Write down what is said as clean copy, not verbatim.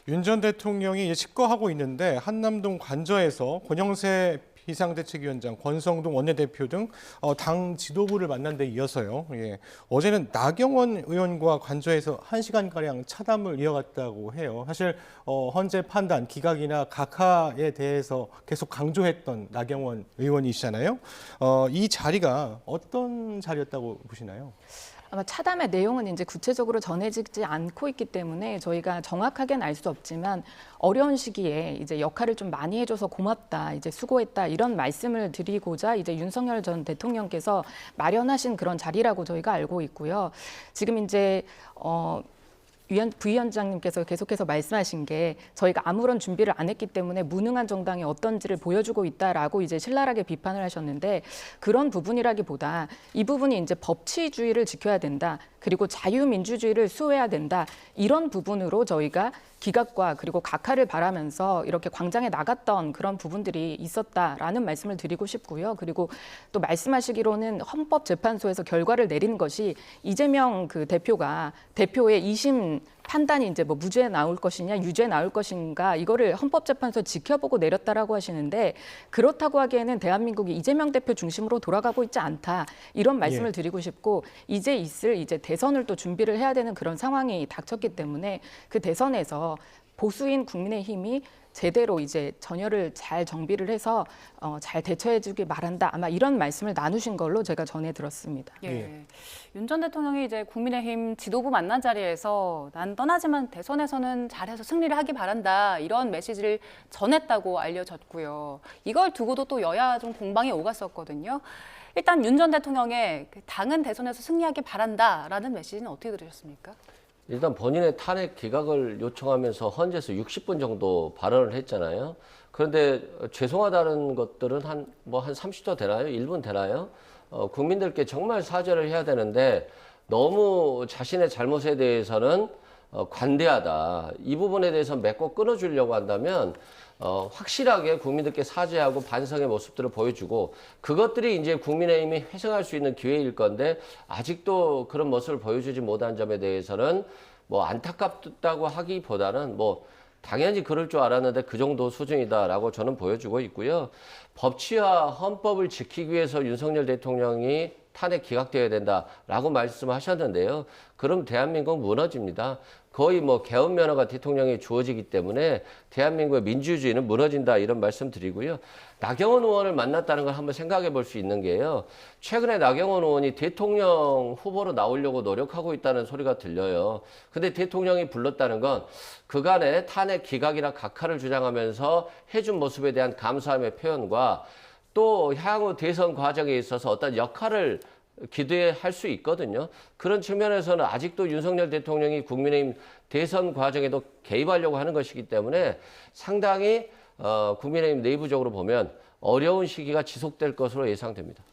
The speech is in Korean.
윤 전 대통령이 집거하고 있는데 한남동 관저에서 권영세 비상대책위원장, 권성동 원내대표 등 당 지도부를 만난 데 이어서요. 예. 어제는 나경원 의원과 관저에서 1시간가량 차담을 이어갔다고 해요. 사실 헌재 판단, 기각이나 각하에 대해서 계속 강조했던 나경원 의원이시잖아요. 이 자리가 어떤 자리였다고 보시나요? 아마 차담의 내용은 이제 구체적으로 전해지지 않고 있기 때문에 저희가 정확하게는 알 수 없지만 어려운 시기에 이제 역할을 좀 많이 해줘서 고맙다, 이제 수고했다 이런 말씀을 드리고자 이제 윤석열 전 대통령께서 마련하신 그런 자리라고 저희가 알고 있고요. 지금 이제 부위원장님께서 계속해서 말씀하신 게 저희가 아무런 준비를 안 했기 때문에 무능한 정당이 어떤지를 보여주고 있다라고 이제 신랄하게 비판을 하셨는데 그런 부분이라기보다 이 부분이 이제 법치주의를 지켜야 된다. 그리고 자유민주주의를 수호해야 된다. 이런 부분으로 저희가 기각과 그리고 각하를 바라면서 이렇게 광장에 나갔던 그런 부분들이 있었다라는 말씀을 드리고 싶고요. 그리고 또 말씀하시기로는 헌법재판소에서 결과를 내리는 것이 이재명 그 대표가 대표의 2심 판단이 이제 뭐 무죄 나올 것이냐 유죄 나올 것인가 이거를 헌법재판소 지켜보고 내렸다라고 하시는데 그렇다고 하기에는 대한민국이 이재명 대표 중심으로 돌아가고 있지 않다 이런 말씀을 드리고 싶고 이제 있을 이제 대선을 또 준비를 해야 되는 그런 상황이 닥쳤기 때문에 그 대선에서 보수인 국민의힘이 제대로 이제 전열을 잘 정비를 해서 잘 대처해주길 바란다. 아마 이런 말씀을 나누신 걸로 제가 전해 들었습니다. 예. 윤 전 대통령이 이제 국민의힘 지도부 만난 자리에서 난 떠나지만 대선에서는 잘해서 승리를 하기 바란다. 이런 메시지를 전했다고 알려졌고요. 이걸 두고도 또 여야 좀 공방이 오갔었거든요. 일단 윤 전 대통령의 당은 대선에서 승리하기 바란다라는 메시지는 어떻게 들으셨습니까? 일단 본인의 탄핵 기각을 요청하면서 헌재에서 60분 정도 발언을 했잖아요. 그런데 죄송하다는 것들은 한 30초 되나요? 1분 되나요? 국민들께 정말 사죄를 해야 되는데 너무 자신의 잘못에 대해서는 관대하다. 이 부분에 대해서 맺고 끊어주려고 한다면 확실하게 국민들께 사죄하고 반성의 모습들을 보여주고 그것들이 이제 국민의힘이 회생할 수 있는 기회일 건데 아직도 그런 모습을 보여주지 못한 점에 대해서는 뭐 안타깝다고 하기보다는 뭐 당연히 그럴 줄 알았는데 그 정도 수준이다라고 저는 보여주고 있고요. 법치와 헌법을 지키기 위해서 윤석열 대통령이 탄핵 기각되어야 된다라고 말씀하셨는데요. 그럼 대한민국 무너집니다. 거의 뭐 개헌 면허가 대통령에 주어지기 때문에 대한민국의 민주주의는 무너진다 이런 말씀 드리고요. 나경원 의원을 만났다는 걸 한번 생각해 볼 수 있는 게요. 최근에 나경원 의원이 대통령 후보로 나오려고 노력하고 있다는 소리가 들려요. 근데 대통령이 불렀다는 건 그간의 탄핵 기각이나 각하를 주장하면서 해준 모습에 대한 감사함의 표현과 또 향후 대선 과정에 있어서 어떤 역할을 기대할 수 있거든요. 그런 측면에서는 아직도 윤석열 대통령이 국민의힘 대선 과정에도 개입하려고 하는 것이기 때문에 상당히 국민의힘 내부적으로 보면 어려운 시기가 지속될 것으로 예상됩니다.